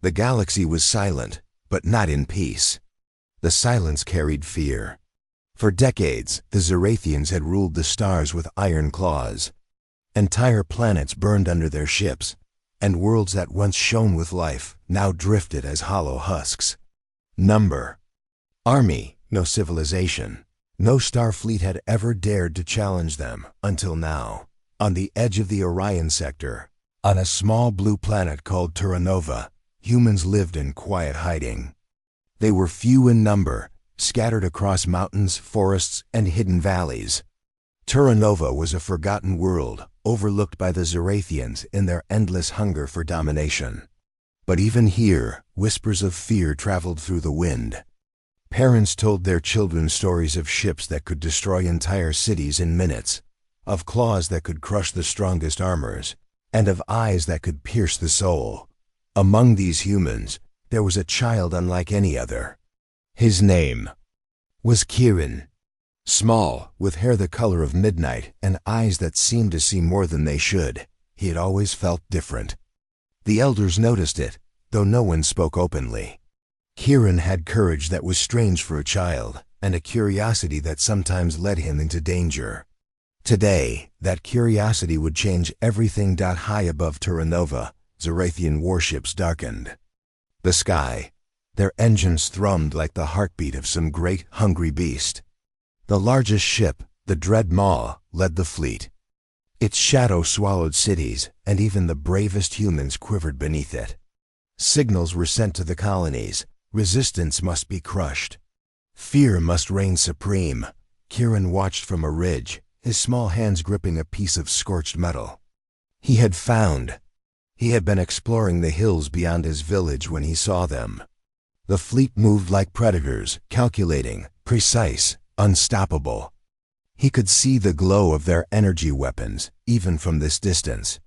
The galaxy was silent, but not in peace. The silence carried fear. For decades, the Zerathians had ruled the stars with iron claws. Entire planets burned under their ships, and worlds that once shone with life now drifted as hollow husks. Number. Army, no civilization. No Starfleet had ever dared to challenge them until now. On the edge of the Orion sector, on a small blue planet called Terranova, humans lived in quiet hiding. They were few in number, scattered across mountains, forests, and hidden valleys. Terranova was a forgotten world, overlooked by the Zerathians in their endless hunger for domination. But even here, whispers of fear traveled through the wind. Parents told their children stories of ships that could destroy entire cities in minutes, of claws that could crush the strongest armors, and of eyes that could pierce the soul. Among these humans, there was a child unlike any other. His name was Kieran. Small, with hair the color of midnight and eyes that seemed to see more than they should, he had always felt different. The elders noticed it, though no one spoke openly. Kieran had courage that was strange for a child, and a curiosity that sometimes led him into danger. Today, that curiosity would change everything. High above Terranova, Zerathian warships darkened. The sky, their engines thrummed like the heartbeat of some great, hungry beast. The largest ship, the Dread Maw, led the fleet. Its shadow swallowed cities, and even the bravest humans quivered beneath it. Signals were sent to the colonies. Resistance must be crushed. Fear must reign supreme. Kieran watched from a ridge, his small hands gripping a piece of scorched metal. He had been exploring the hills beyond his village when he saw them. The fleet moved like predators, calculating, precise, unstoppable. He could see the glow of their energy weapons, even from this distance.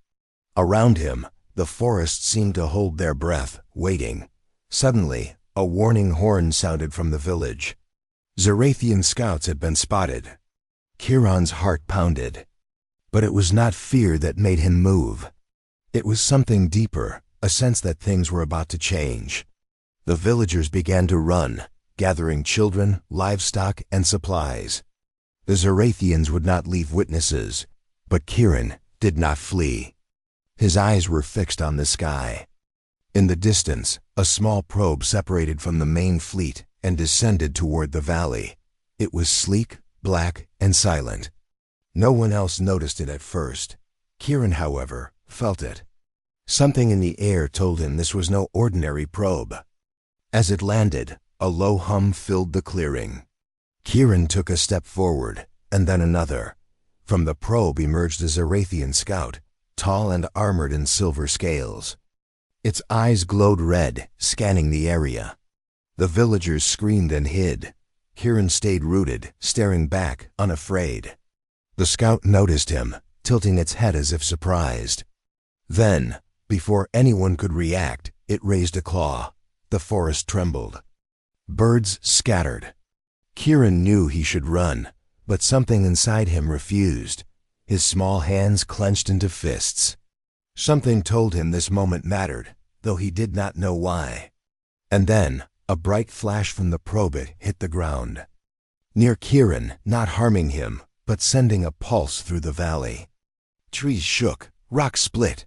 Around him, the forest seemed to hold their breath, waiting. Suddenly, a warning horn sounded from the village. Zerathian scouts had been spotted. Kieran's heart pounded. But it was not fear that made him move. It was something deeper, a sense that things were about to change. The villagers began to run, gathering children, livestock, and supplies. The Zerathians would not leave witnesses, but Kieran did not flee. His eyes were fixed on the sky. In the distance, a small probe separated from the main fleet and descended toward the valley. It was sleek, black, and silent. No one else noticed it at first. Kieran, however, felt it. Something in the air told him this was no ordinary probe. As it landed, a low hum filled the clearing. Kieran took a step forward, and then another. From the probe emerged a Zerathian scout, tall and armored in silver scales. Its eyes glowed red, scanning the area. The villagers screamed and hid. Kieran stayed rooted, staring back, unafraid. The scout noticed him, tilting its head as if surprised. Then, before anyone could react, it raised a claw. The forest trembled. Birds scattered. Kieran knew he should run, but something inside him refused. His small hands clenched into fists. Something told him this moment mattered, though he did not know why. And then, a bright flash from the probe hit the ground. Near Kieran, not harming him, but sending a pulse through the valley. Trees shook, rocks split.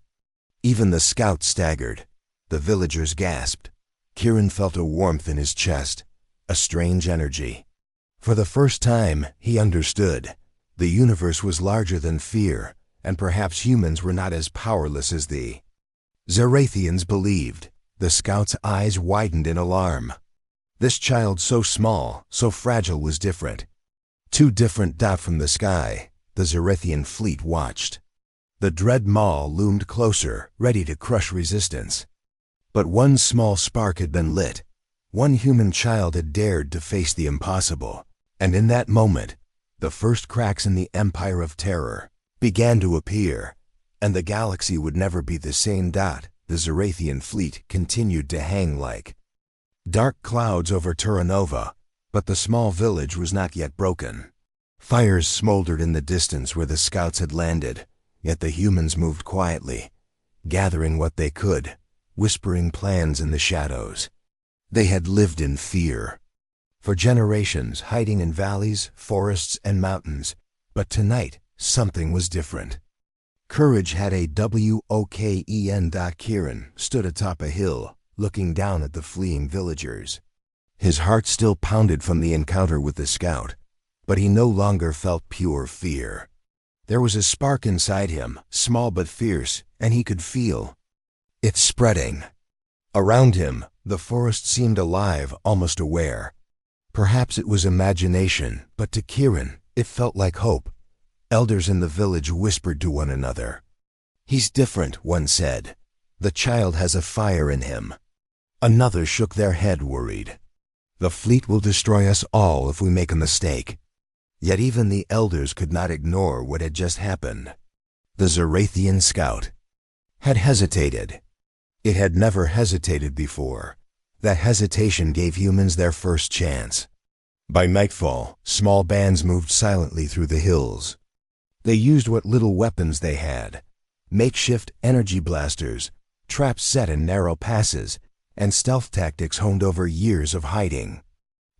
Even the scout staggered. The villagers gasped. Kieran felt a warmth in his chest, a strange energy. For the first time, he understood. The universe was larger than fear, and perhaps humans were not as powerless as the Zerathians believed. The scout's eyes widened in alarm. This child so small, so fragile was different. Too different. From the sky, the Zerathian fleet watched. The Dread Maw loomed closer, ready to crush resistance. But one small spark had been lit. One human child had dared to face the impossible. And in that moment, the first cracks in the Empire of Terror began to appear, and the galaxy would never be the same. The Zerathian fleet continued to hang like dark clouds over Terranova, but the small village was not yet broken. Fires smoldered in the distance where the scouts had landed, yet the humans moved quietly, gathering what they could, whispering plans in the shadows. They had lived in fear for generations, hiding in valleys, forests, and mountains. But tonight, something was different. Courage had a W-O-K-E-N. Kieran stood atop a hill, looking down at the fleeing villagers. His heart still pounded from the encounter with the scout, but he no longer felt pure fear. There was a spark inside him, small but fierce, and he could feel it spreading. Around him, the forest seemed alive, almost aware. Perhaps it was imagination, but to Kieran, it felt like hope. Elders in the village whispered to one another. "He's different," one said. "The child has a fire in him." Another shook their head, worried. "The fleet will destroy us all if we make a mistake." Yet even the elders could not ignore what had just happened. The Zarathian scout had hesitated. It had never hesitated before. That hesitation gave humans their first chance. By nightfall, small bands moved silently through the hills. They used what little weapons they had: makeshift energy blasters, traps set in narrow passes, and stealth tactics honed over years of hiding.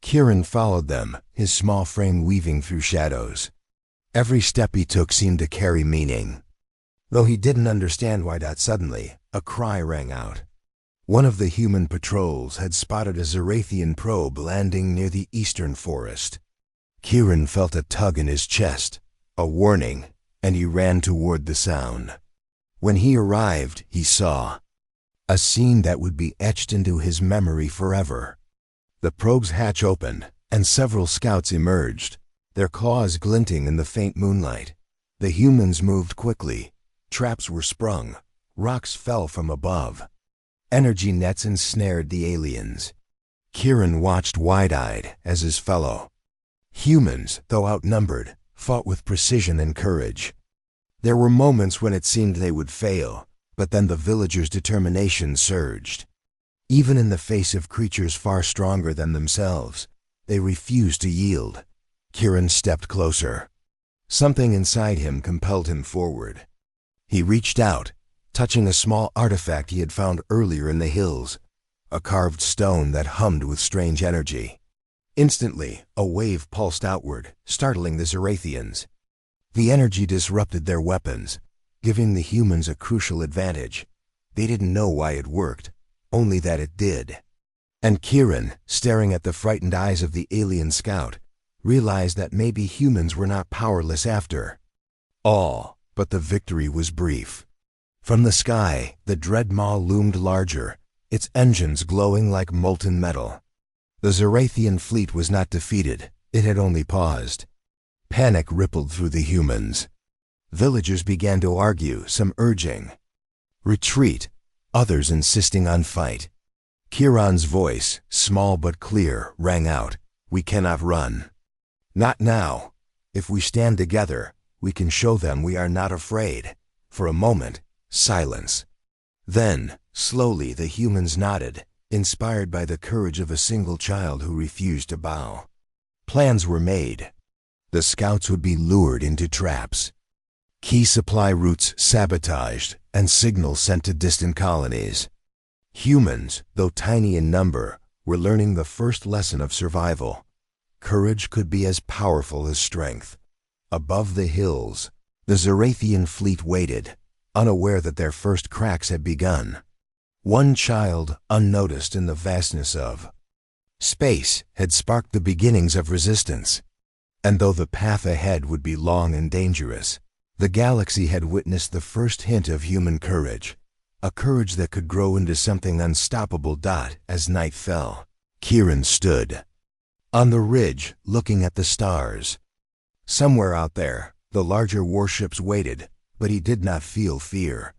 Kieran followed them, his small frame weaving through shadows. Every step he took seemed to carry meaning. Though he didn't understand why, suddenly, a cry rang out. One of the human patrols had spotted a Zarathian probe landing near the eastern forest. Kieran felt a tug in his chest, a warning, and he ran toward the sound. When he arrived, he saw a scene that would be etched into his memory forever. The probe's hatch opened, and several scouts emerged, their claws glinting in the faint moonlight. The humans moved quickly. Traps were sprung. Rocks fell from above. Energy nets ensnared the aliens. Kieran watched wide-eyed as his fellow humans, though outnumbered, fought with precision and courage. There were moments when it seemed they would fail, but then the villagers' determination surged. Even in the face of creatures far stronger than themselves, they refused to yield. Kieran stepped closer. Something inside him compelled him forward. He reached out, touching a small artifact he had found earlier in the hills, a carved stone that hummed with strange energy. Instantly, a wave pulsed outward, startling the Zarathians. The energy disrupted their weapons, giving the humans a crucial advantage. They didn't know why it worked, only that it did. And Kieran, staring at the frightened eyes of the alien scout, realized that maybe humans were not powerless after all, but the victory was brief. From the sky, the dread maw loomed larger, its engines glowing like molten metal. The Zarathian fleet was not defeated, it had only paused. Panic rippled through the humans. Villagers began to argue, some urging retreat, others insisting on fight. Kieran's voice, small but clear, rang out. "We cannot run. Not now. If we stand together, we can show them we are not afraid." For a moment, silence. Then, slowly, the humans nodded, inspired by the courage of a single child who refused to bow. Plans were made. The scouts would be lured into traps, key supply routes sabotaged, and signals sent to distant colonies. Humans, though tiny in number, were learning the first lesson of survival. Courage could be as powerful as strength. Above the hills, the Zarathian fleet waited, unaware that their first cracks had begun. One child, unnoticed in the vastness of space, had sparked the beginnings of resistance. And though the path ahead would be long and dangerous, the galaxy had witnessed the first hint of human courage, a courage that could grow into something unstoppable. As night fell, Kieran stood on the ridge, looking at the stars. Somewhere out there, the larger warships waited, but he did not feel fear.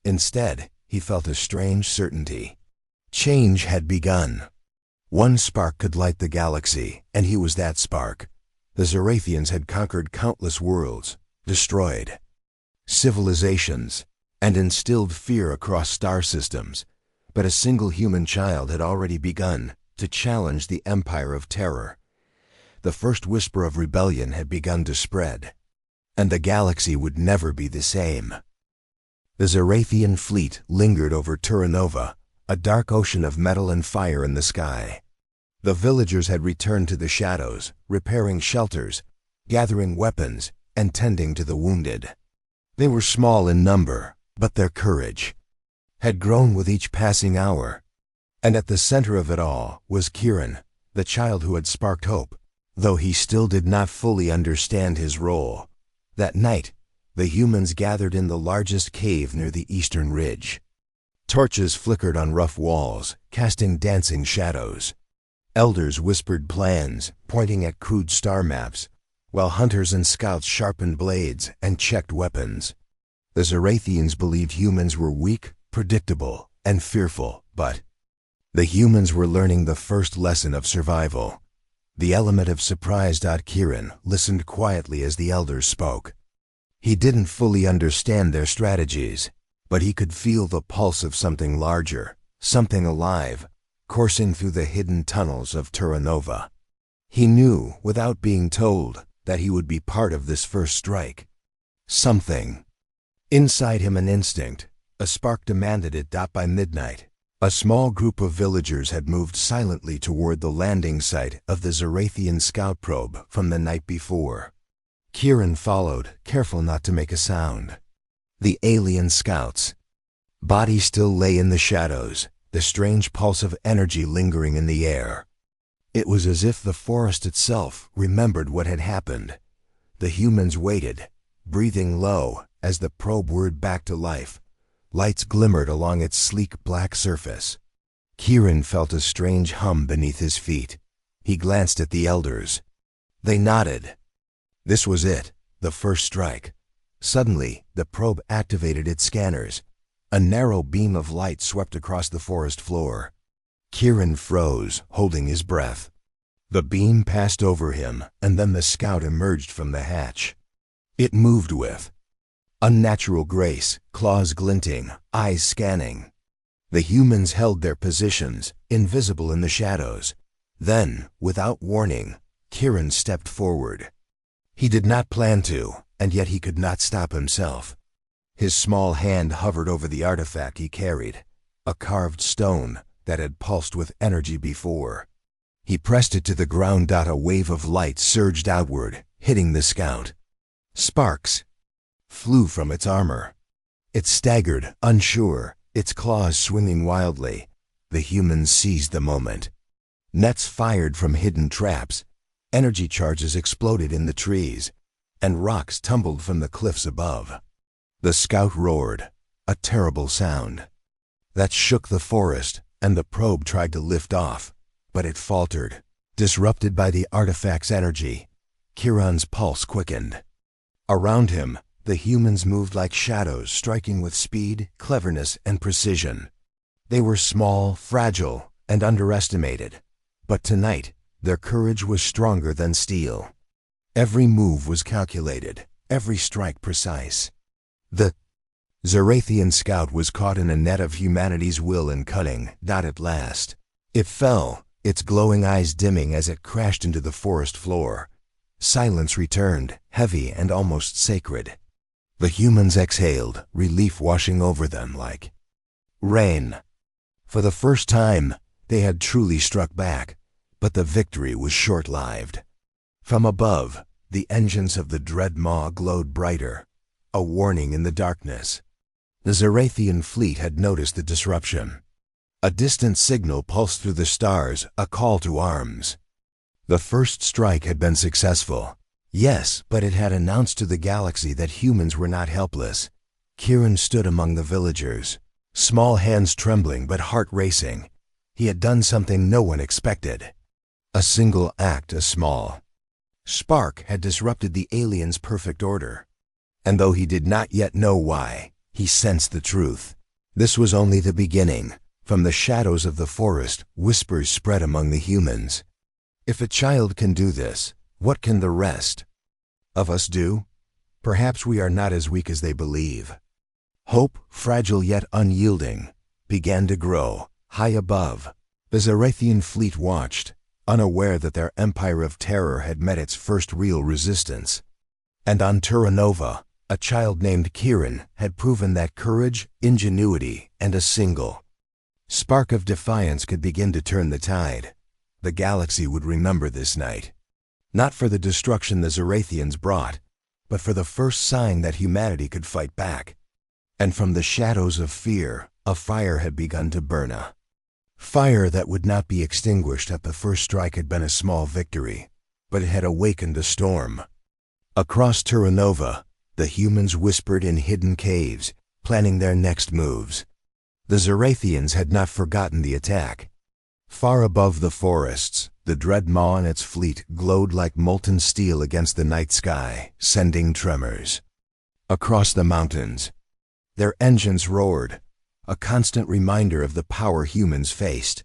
Instead, he felt a strange certainty. Change had begun. One spark could light the galaxy, and he was that spark. The Zarathians had conquered countless worlds, destroyed civilizations, and instilled fear across star systems, but a single human child had already begun to challenge the empire of terror. The first whisper of rebellion had begun to spread, and the galaxy would never be the same. The Zarathian fleet lingered over Terranova, a dark ocean of metal and fire in the sky. The villagers had returned to the shadows, repairing shelters, gathering weapons, and tending to the wounded. They were small in number, but their courage had grown with each passing hour. And at the center of it all was Kieran, the child who had sparked hope, though he still did not fully understand his role. That night, the humans gathered in the largest cave near the eastern ridge. Torches flickered on rough walls, casting dancing shadows. Elders whispered plans, pointing at crude star maps, while hunters and scouts sharpened blades and checked weapons. The Zarathians believed humans were weak, predictable, and fearful, but the humans were learning the first lesson of survival. The element of surprise. Kieran listened quietly as the elders spoke. He didn't fully understand their strategies, but he could feel the pulse of something larger, something alive, coursing through the hidden tunnels of Terranova. He knew, without being told, that he would be part of this first strike. Something inside him, an instinct, a spark demanded it. By midnight, a small group of villagers had moved silently toward the landing site of the Zarathian scout probe from the night before. Kieran followed, careful not to make a sound. The alien scouts' bodies still lay in the shadows, the strange pulse of energy lingering in the air. It was as if the forest itself remembered what had happened. The humans waited, breathing low as the probe whirred back to life. Lights glimmered along its sleek black surface. Kieran felt a strange hum beneath his feet. He glanced at the elders. They nodded. This was it, the first strike. Suddenly, the probe activated its scanners. A narrow beam of light swept across the forest floor. Kieran froze, holding his breath. The beam passed over him, and then the scout emerged from the hatch. It moved with unnatural grace, claws glinting, eyes scanning. The humans held their positions, invisible in the shadows. Then, without warning, Kieran stepped forward. He did not plan to, and yet he could not stop himself. His small hand hovered over the artifact he carried, a carved stone that had pulsed with energy before. He pressed it to the ground. A wave of light surged outward, hitting the scout. Sparks flew from its armor. It staggered, unsure, its claws swinging wildly. The humans seized the moment. Nets fired from hidden traps. Energy charges exploded in the trees, and rocks tumbled from the cliffs above. The scout roared, a terrible sound that shook the forest, and the probe tried to lift off, but it faltered, disrupted by the artifact's energy. Kieran's pulse quickened. Around him, the humans moved like shadows, striking with speed, cleverness, and precision. They were small, fragile, and underestimated, but tonight, their courage was stronger than steel. Every move was calculated, every strike precise. The Zarathian scout was caught in a net of humanity's will and cunning. At last, it fell, its glowing eyes dimming as it crashed into the forest floor. Silence returned, heavy and almost sacred. The humans exhaled, relief washing over them like rain. For the first time, they had truly struck back, but the victory was short-lived. From above, the engines of the dread maw glowed brighter, a warning in the darkness. The Zarathian fleet had noticed the disruption. A distant signal pulsed through the stars, a call to arms. The first strike had been successful. Yes, but it had announced to the galaxy that humans were not helpless. Kieran stood among the villagers, small hands trembling but heart racing. He had done something no one expected. A single act, a small spark, had disrupted the aliens' perfect order. And though he did not yet know why, he sensed the truth. This was only the beginning. From the shadows of the forest, whispers spread among the humans. If a child can do this, what can the rest of us do? Perhaps we are not as weak as they believe. Hope, fragile yet unyielding, began to grow. High above, the Zarathian fleet watched, unaware that their empire of terror had met its first real resistance. And on Terranova, a child named Kieran had proven that courage, ingenuity, and a single Spark of defiance could begin to turn the tide. The galaxy would remember this night. Not for the destruction the Zarathians brought, but for the first sign that humanity could fight back. And from the shadows of fear, a fire had begun to burn. A fire that would not be extinguished at the first strike had been a small victory, but it had awakened a storm. Across Terranova, the humans whispered in hidden caves, planning their next moves. The Zarathians had not forgotten the attack. Far above the forests, the Dread Maw and its fleet glowed like molten steel against the night sky, sending tremors. Across the mountains, their engines roared, a constant reminder of the power humans faced.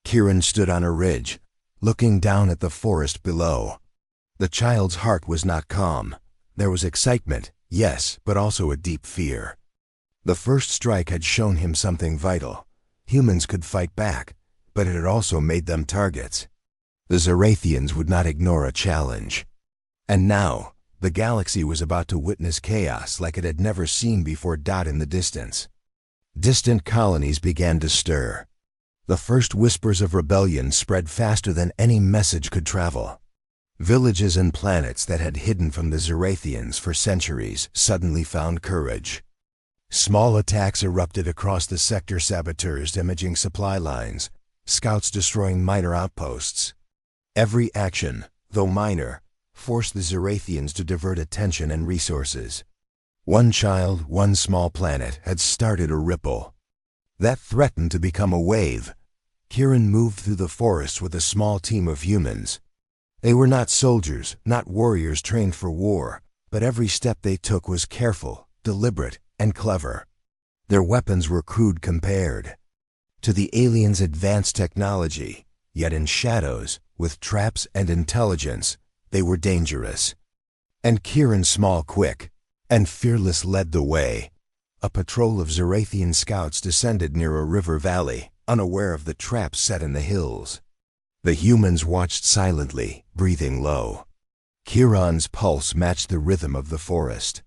Kieran stood on a ridge, looking down at the forest below. The child's heart was not calm. There was excitement, yes, but also a deep fear. The first strike had shown him something vital. Humans could fight back, but it had also made them targets. The Zarathians would not ignore a challenge. And now, the galaxy was about to witness chaos like it had never seen before. In the distance, distant colonies began to stir. The first whispers of rebellion spread faster than any message could travel. Villages and planets that had hidden from the Zarathians for centuries suddenly found courage. Small attacks erupted across the sector, saboteurs damaging supply lines, scouts destroying minor outposts. Every action, though minor, forced the Zarathians to divert attention and resources. One child, one small planet had started a ripple that threatened to become a wave. Kieran moved through the forest with a small team of humans. They were not soldiers, not warriors trained for war, but every step they took was careful, deliberate, and clever. Their weapons were crude compared to the aliens' advanced technology, yet in shadows, with traps and intelligence, they were dangerous. And Kieran, small, quick, and fearless, led the way. A patrol of Zarathian scouts descended near a river valley, unaware of the traps set in the hills. The humans watched silently, breathing low. Kieran's pulse matched the rhythm of the forest.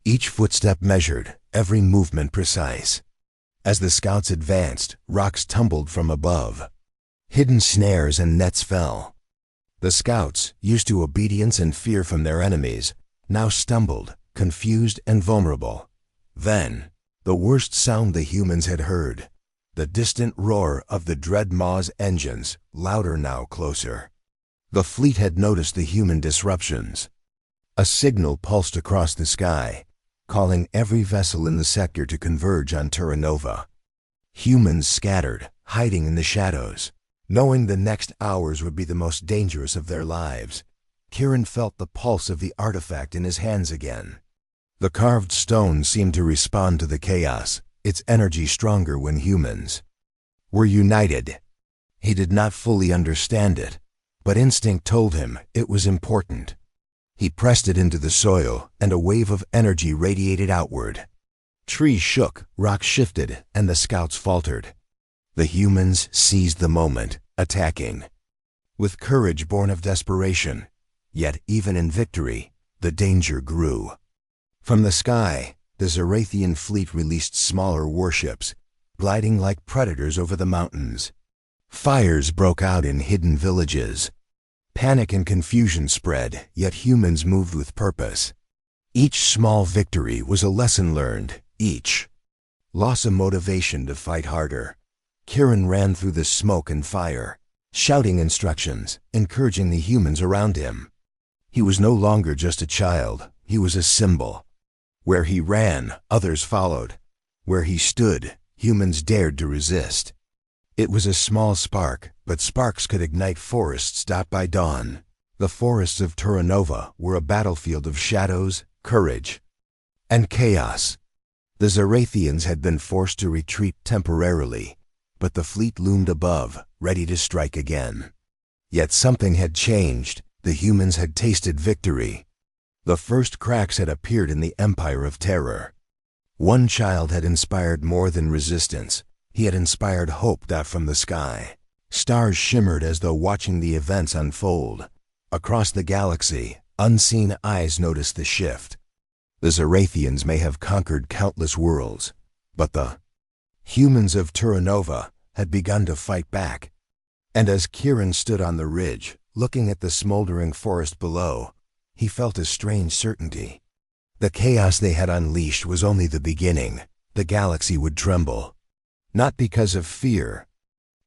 Each footstep measured, every movement precise. As the scouts advanced, rocks tumbled from above. Hidden snares and nets fell. The scouts, used to obedience and fear from their enemies, now stumbled, confused and vulnerable. Then, the worst sound the humans had heard. The distant roar of the Dread Maw's engines, louder now, closer. The fleet had noticed the human disruptions. A signal pulsed across the sky, calling every vessel in the sector to converge on Terranova. Humans scattered, hiding in the shadows, knowing the next hours would be the most dangerous of their lives. Kieran felt the pulse of the artifact in his hands again. The carved stone seemed to respond to the chaos, its energy stronger when humans were united. He did not fully understand it, but instinct told him it was important. He pressed it into the soil, and a wave of energy radiated outward. Trees shook, rocks shifted, and the scouts faltered. The humans seized the moment, attacking with courage born of desperation. Yet even in victory, the danger grew. From the sky, the Zarathian fleet released smaller warships, gliding like predators over the mountains. Fires broke out in hidden villages. Panic and confusion spread, yet humans moved with purpose. Each small victory was a lesson learned, each loss a motivation to fight harder. Kieran ran through the smoke and fire, shouting instructions, encouraging the humans around him. He was no longer just a child, he was a symbol. Where he ran, others followed. Where he stood, humans dared to resist. It was a small spark, but sparks could ignite forests. By dawn, the forests of Terranova were a battlefield of shadows, courage, and chaos. The Zarathians had been forced to retreat temporarily, but the fleet loomed above, ready to strike again. Yet something had changed. The humans had tasted victory. The first cracks had appeared in the Empire of Terror. One child had inspired more than resistance. He had inspired hope. From the sky, stars shimmered as though watching the events unfold. Across the galaxy, unseen eyes noticed the shift. The Zarathians may have conquered countless worlds, but the humans of Terranova, had begun to fight back. And as Kieran stood on the ridge, looking at the smoldering forest below, he felt a strange certainty. The chaos they had unleashed was only the beginning. The galaxy would tremble. Not because of fear,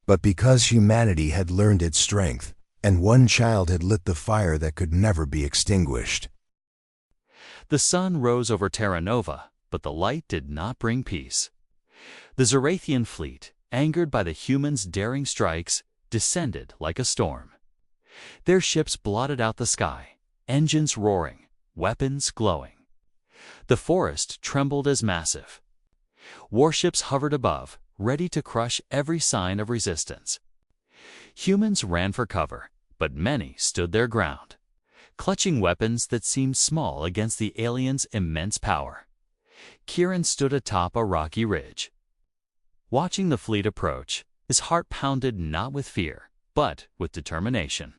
but because humanity had learned its strength, and one child had lit the fire that could never be extinguished. The sun rose over Terra Nova, but the light did not bring peace. The Zorathian fleet, angered by the humans' daring strikes, descended like a storm. Their ships blotted out the sky, engines roaring, weapons glowing. The forest trembled as massive. Warships hovered above, ready to crush every sign of resistance. Humans ran for cover, but many stood their ground, clutching weapons that seemed small against the aliens' immense power. Kieran stood atop a rocky ridge. Watching the fleet approach, his heart pounded not with fear, but with determination.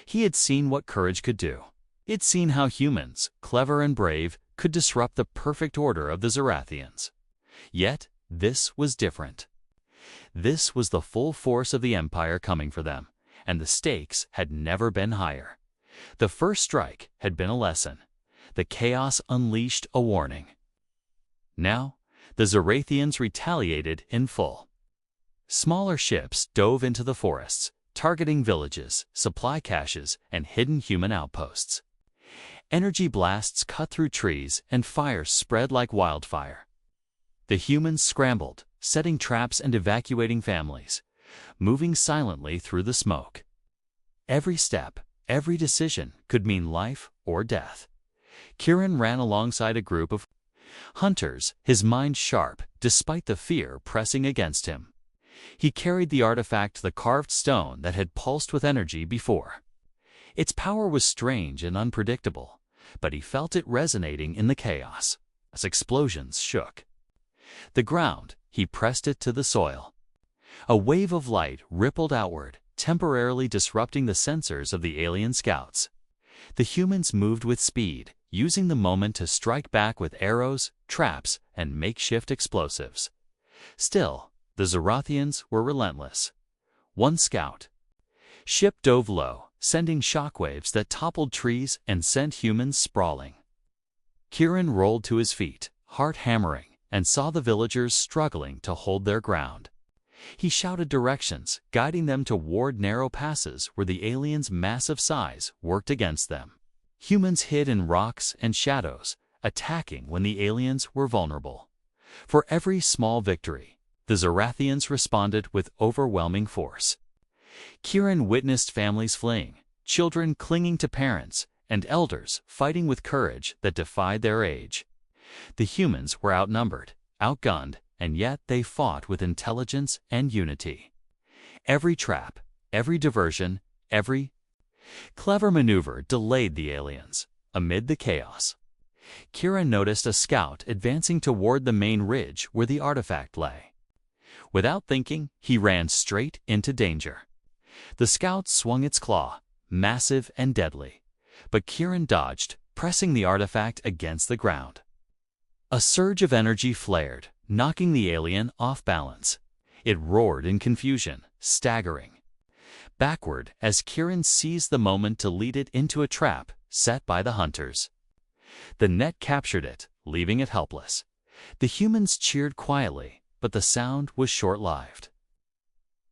He had seen what courage could do. He had seen how humans, clever and brave, could disrupt the perfect order of the Zorathians. Yet, this was different. This was the full force of the Empire coming for them, and the stakes had never been higher. The first strike had been a lesson. The chaos unleashed a warning. Now, the Zorathians retaliated in full. Smaller ships dove into the forests, targeting villages, supply caches, and hidden human outposts. Energy blasts cut through trees, and fire spread like wildfire. The humans scrambled, setting traps and evacuating families, moving silently through the smoke. Every step, every decision could mean life or death. Kieran ran alongside a group of hunters, his mind sharp despite the fear pressing against him. He carried the artifact, the carved stone that had pulsed with energy before. Its power was strange and unpredictable, but he felt it resonating in the chaos as explosions shook. The ground, he pressed it to the soil. A wave of light rippled outward, temporarily disrupting the sensors of the alien scouts. The humans moved with speed, using the moment to strike back with arrows, traps, and makeshift explosives. Still, the Zorathians were relentless. One scout ship dove low, sending shockwaves that toppled trees and sent humans sprawling. Kieran rolled to his feet, heart hammering, and saw the villagers struggling to hold their ground. He shouted directions, guiding them toward narrow passes where the aliens' massive size worked against them. Humans hid in rocks and shadows, attacking when the aliens were vulnerable. For every small victory, the Zorathians responded with overwhelming force. Kieran witnessed families fleeing, children clinging to parents, and elders fighting with courage that defied their age. The humans were outnumbered, outgunned, and yet they fought with intelligence and unity. Every trap, every diversion, every clever maneuver delayed the aliens. Amid the chaos, Kieran noticed a scout advancing toward the main ridge where the artifact lay. Without thinking, he ran straight into danger. The scout swung its claw, massive and deadly, but Kieran dodged, pressing the artifact against the ground. A surge of energy flared, knocking the alien off balance. It roared in confusion, staggering backward as Kieran seized the moment to lead it into a trap set by the hunters. The net captured it, leaving it helpless. The humans cheered quietly, but the sound was short-lived.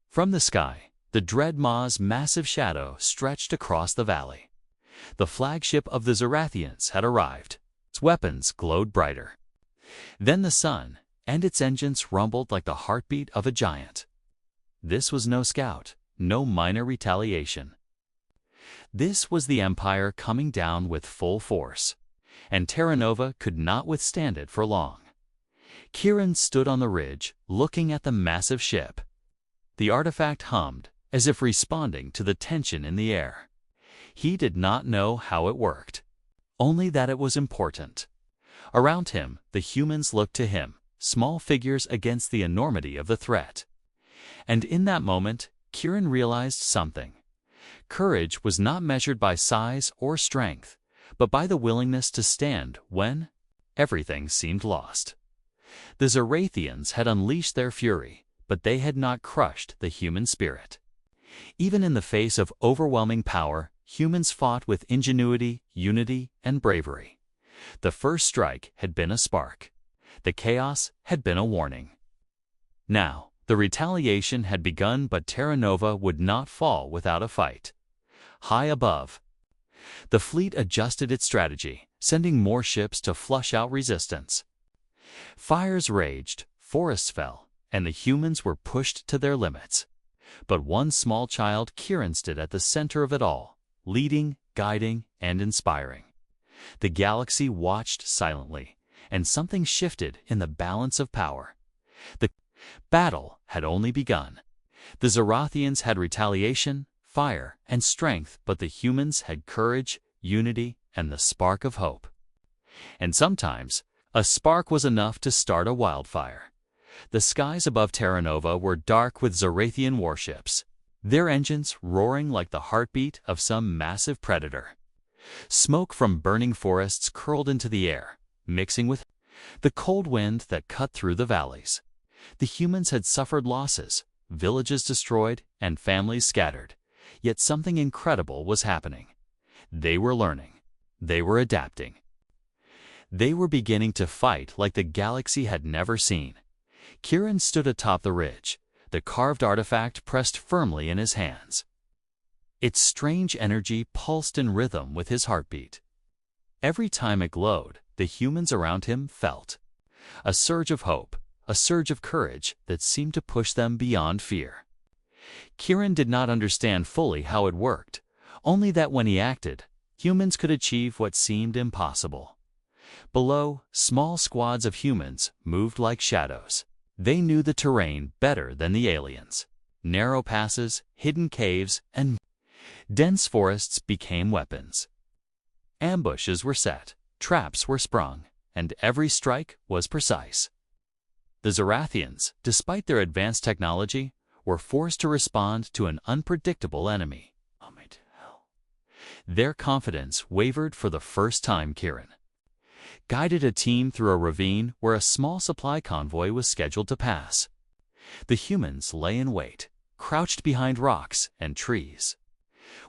From the sky, the Dread Maw's massive shadow stretched across the valley. The flagship of the Zorathians had arrived. Its weapons glowed brighter. Then the sun, and its engines rumbled like the heartbeat of a giant. This was no scout, no minor retaliation. This was the Empire coming down with full force, and Terra Nova could not withstand it for long. Kieran stood on the ridge, looking at the massive ship. The artifact hummed, as if responding to the tension in the air. He did not know how it worked, only that it was important. Around him, the humans looked to him, small figures against the enormity of the threat. And in that moment, Kieran realized something. Courage was not measured by size or strength, but by the willingness to stand when everything seemed lost. The Zorathians had unleashed their fury, but they had not crushed the human spirit. Even in the face of overwhelming power, humans fought with ingenuity, unity, and bravery. The first strike had been a spark. The chaos had been a warning. Now, the retaliation had begun, but Terra Nova would not fall without a fight. High above, the fleet adjusted its strategy, sending more ships to flush out resistance. Fires raged, forests fell, and the humans were pushed to their limits. But one small child, Kieran, stood at the center of it all, leading, guiding, and inspiring. The galaxy watched silently, and something shifted in the balance of power. The battle had only begun. The Zorathians had retaliation, fire, and strength, but the humans had courage, unity, and the spark of hope. And sometimes, a spark was enough to start a wildfire. The skies above Terra Nova were dark with Zorathian warships, their engines roaring like the heartbeat of some massive predator. Smoke from burning forests curled into the air, mixing with the cold wind that cut through the valleys. The humans had suffered losses, villages destroyed, and families scattered. Yet something incredible was happening. They were learning. They were adapting. They were beginning to fight like the galaxy had never seen. Kieran stood atop the ridge, the carved artifact pressed firmly in his hands. Its strange energy pulsed in rhythm with his heartbeat. Every time it glowed, the humans around him felt a surge of hope, a surge of courage that seemed to push them beyond fear. Kieran did not understand fully how it worked, only that when he acted, humans could achieve what seemed impossible. Below, small squads of humans moved like shadows. They knew the terrain better than the aliens. Narrow passes, hidden caves, and dense forests became weapons. Ambushes were set, traps were sprung, and every strike was precise. The Zorathians, despite their advanced technology, were forced to respond to an unpredictable enemy. Their confidence wavered for the first time. Kieran guided a team through a ravine where a small supply convoy was scheduled to pass. The humans lay in wait, crouched behind rocks and trees.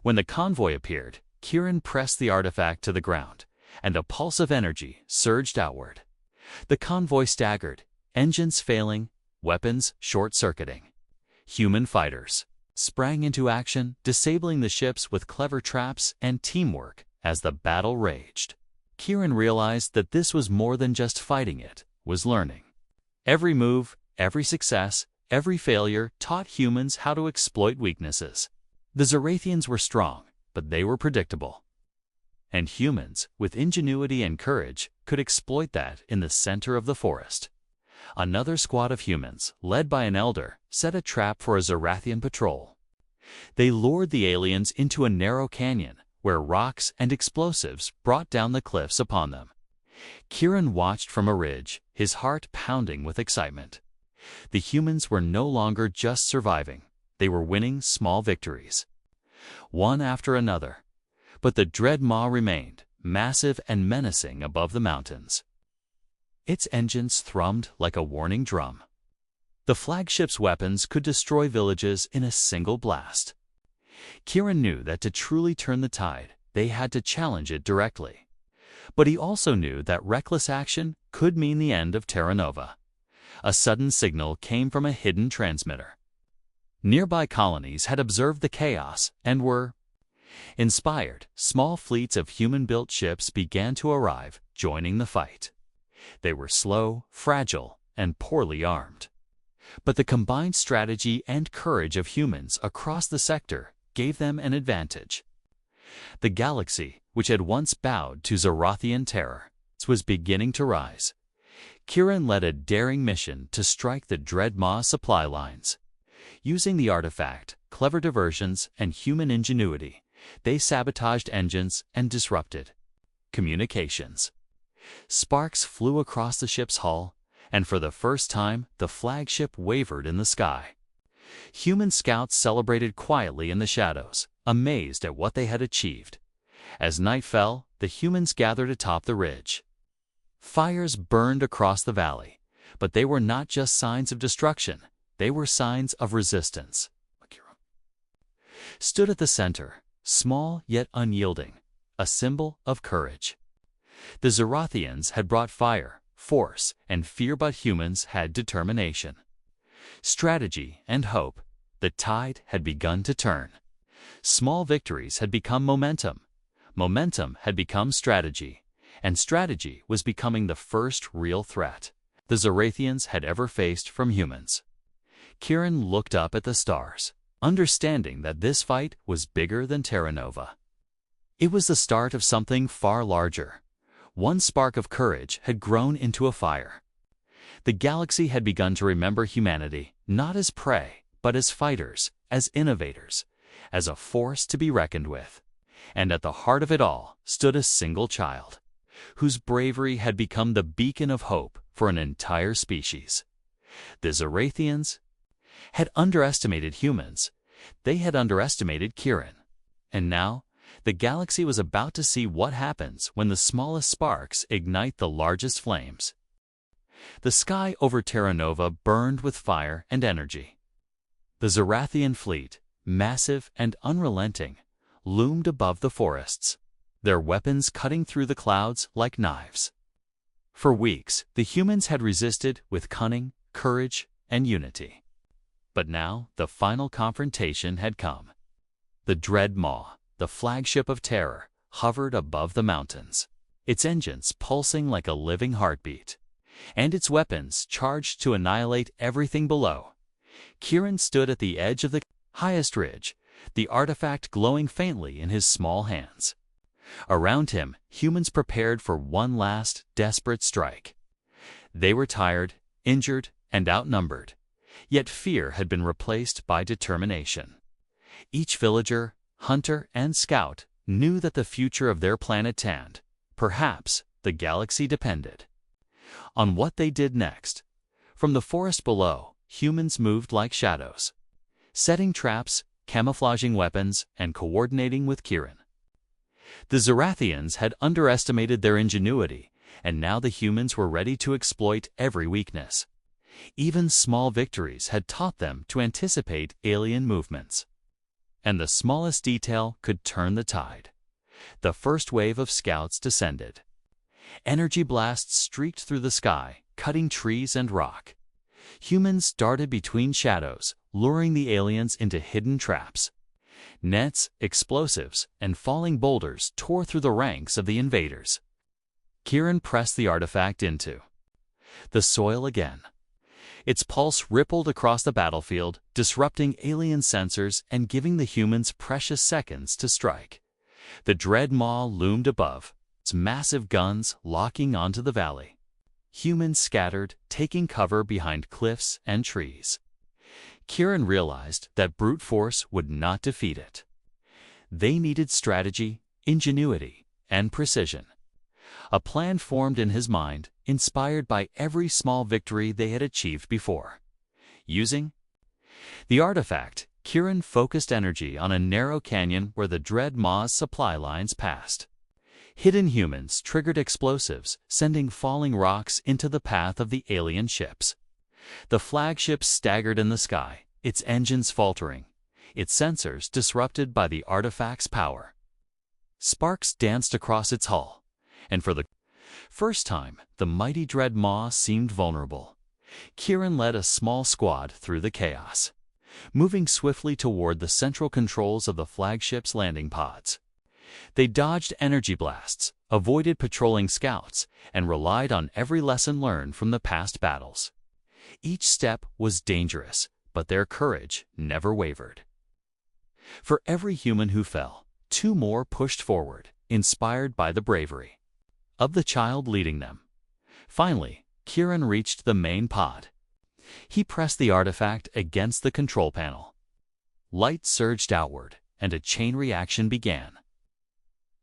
When the convoy appeared, Kieran pressed the artifact to the ground, and a pulse of energy surged outward. The convoy staggered, engines failing, weapons short-circuiting. Human fighters sprang into action, disabling the ships with clever traps and teamwork as the battle raged. Kieran realized that this was more than just fighting, it was learning. Every move, every success, every failure taught humans how to exploit weaknesses. The Zorathians were strong, but they were predictable. And humans, with ingenuity and courage, could exploit that in the center of the forest. Another squad of humans, led by an elder, set a trap for a Zorathian patrol. They lured the aliens into a narrow canyon, where rocks and explosives brought down the cliffs upon them. Kieran watched from a ridge, his heart pounding with excitement. The humans were no longer just surviving, they were winning small victories, one after another. But the dread Maw remained, massive and menacing above the mountains. Its engines thrummed like a warning drum. The flagship's weapons could destroy villages in a single blast. Kieran knew that to truly turn the tide, they had to challenge it directly. But he also knew that reckless action could mean the end of Terra Nova. A sudden signal came from a hidden transmitter. Nearby colonies had observed the chaos and were inspired. Small fleets of human-built ships began to arrive, joining the fight. They were slow, fragile, and poorly armed. But the combined strategy and courage of humans across the sector gave them an advantage. The galaxy, which had once bowed to Zorathian terror, was beginning to rise. Kieran led a daring mission to strike the dread Maw supply lines. Using the artifact, clever diversions, and human ingenuity, they sabotaged engines and disrupted communications. Sparks flew across the ship's hull, and for the first time, the flagship wavered in the sky. Human scouts celebrated quietly in the shadows, amazed at what they had achieved. As night fell, the humans gathered atop the ridge. Fires burned across the valley, but they were not just signs of destruction. They were signs of resistance. Stood at the center, small yet unyielding, a symbol of courage. The Zerathians had brought fire, force, and fear, but humans had determination, strategy, and hope. The tide had begun to turn. Small victories had become momentum. Momentum had become strategy, and strategy was becoming the first real threat the Zerathians had ever faced from humans. Kieran looked up at the stars, understanding that this fight was bigger than Terra Nova. It was the start of something far larger. One spark of courage had grown into a fire. The galaxy had begun to remember humanity not as prey, but as fighters, as innovators, as a force to be reckoned with. And at the heart of it all stood a single child, whose bravery had become the beacon of hope for an entire species. The Zerathians had underestimated humans. They had underestimated Kieran. And now, the galaxy was about to see what happens when the smallest sparks ignite the largest flames. The sky over Terra Nova burned with fire and energy. The Zerathian fleet, massive and unrelenting, loomed above the forests, their weapons cutting through the clouds like knives. For weeks, the humans had resisted with cunning, courage, and unity. But now, the final confrontation had come. The Dread Maw, the flagship of terror, hovered above the mountains, its engines pulsing like a living heartbeat, and its weapons charged to annihilate everything below. Kieran stood at the edge of the highest ridge, the artifact glowing faintly in his small hands. Around him, humans prepared for one last, desperate strike. They were tired, injured, and outnumbered, yet fear had been replaced by determination. Each villager, hunter, and scout knew that the future of their planet and, perhaps, the galaxy depended on what they did next. From the forest below, humans moved like shadows, setting traps, camouflaging weapons, and coordinating with Kieran. The Zerathians had underestimated their ingenuity, and now the humans were ready to exploit every weakness. Even small victories had taught them to anticipate alien movements. And the smallest detail could turn the tide. The first wave of scouts descended. Energy blasts streaked through the sky, cutting trees and rock. Humans darted between shadows, luring the aliens into hidden traps. Nets, explosives, and falling boulders tore through the ranks of the invaders. Kieran pressed the artifact into the soil again. Its pulse rippled across the battlefield, disrupting alien sensors and giving the humans precious seconds to strike. The Dread Maw loomed above, its massive guns locking onto the valley. Humans scattered, taking cover behind cliffs and trees. Kieran realized that brute force would not defeat it. They needed strategy, ingenuity, and precision. A plan formed in his mind, inspired by every small victory they had achieved before. Using the artifact, Kieran focused energy on a narrow canyon where the Dread Maw's supply lines passed. Hidden humans triggered explosives, sending falling rocks into the path of the alien ships. The flagship staggered in the sky, its engines faltering, its sensors disrupted by the artifact's power. Sparks danced across its hull, and for the first time, the mighty Dread Maw seemed vulnerable. Kieran led a small squad through the chaos, moving swiftly toward the central controls of the flagship's landing pods. They dodged energy blasts, avoided patrolling scouts, and relied on every lesson learned from the past battles. Each step was dangerous, but their courage never wavered. For every human who fell, two more pushed forward, inspired by the bravery of the child leading them. Finally, Kieran reached the main pod. He pressed the artifact against the control panel. Light surged outward, and a chain reaction began.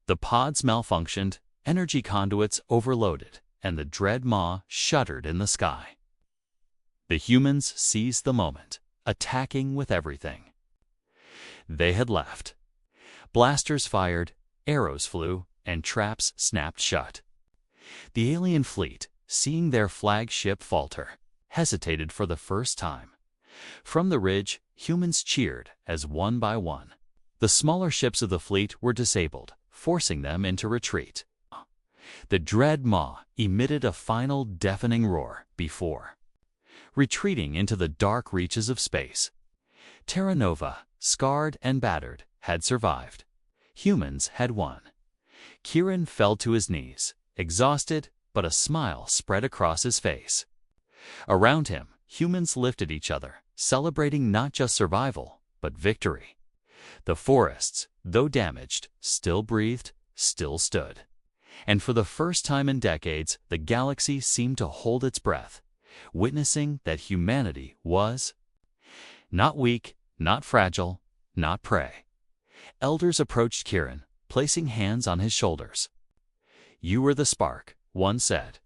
The pods malfunctioned, energy conduits overloaded, and the Dread Maw shuddered in the sky. The humans seized the moment, attacking with everything they had left. Blasters fired, arrows flew, and traps snapped shut. The alien fleet, seeing their flagship falter, hesitated for the first time. From the ridge, humans cheered as one by one. The smaller ships of the fleet were disabled, forcing them into retreat. The dread maw emitted a final deafening roar before retreating into the dark reaches of space. Terra Nova, scarred and battered, had survived. Humans had won. Kieran fell to his knees, exhausted, but a smile spread across his face. Around him, humans lifted each other, celebrating not just survival, but victory. The forests, though damaged, still breathed, still stood. And for the first time in decades, the galaxy seemed to hold its breath, witnessing that humanity was not weak, not fragile, not prey. Elders approached Kieran, placing hands on his shoulders. "You were the spark," one said.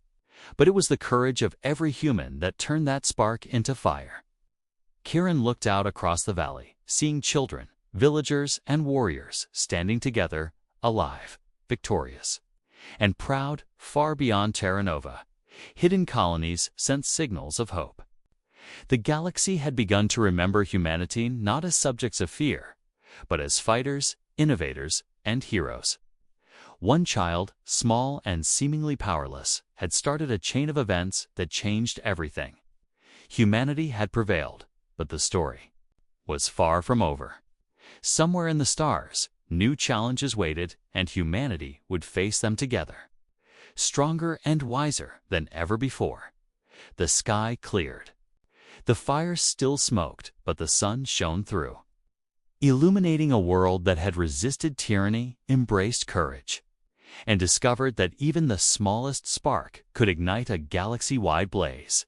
But it was the courage of every human that turned that spark into fire. Kieran looked out across the valley, seeing children, villagers, and warriors standing together, alive, victorious, and proud far beyond Terra Nova. Hidden colonies sent signals of hope. The galaxy had begun to remember humanity not as subjects of fear, but as fighters, innovators, and heroes. One child, small and seemingly powerless, had started a chain of events that changed everything. Humanity had prevailed, but the story was far from over. Somewhere in the stars, new challenges waited, and humanity would face them together. Stronger and wiser than ever before. The sky cleared. The fire still smoked, but the sun shone through, illuminating a world that had resisted tyranny, embraced courage, and discovered that even the smallest spark could ignite a galaxy-wide blaze.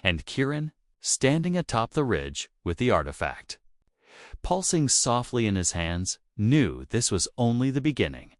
And Kieran, standing atop the ridge with the artifact, pulsing softly in his hands, knew this was only the beginning.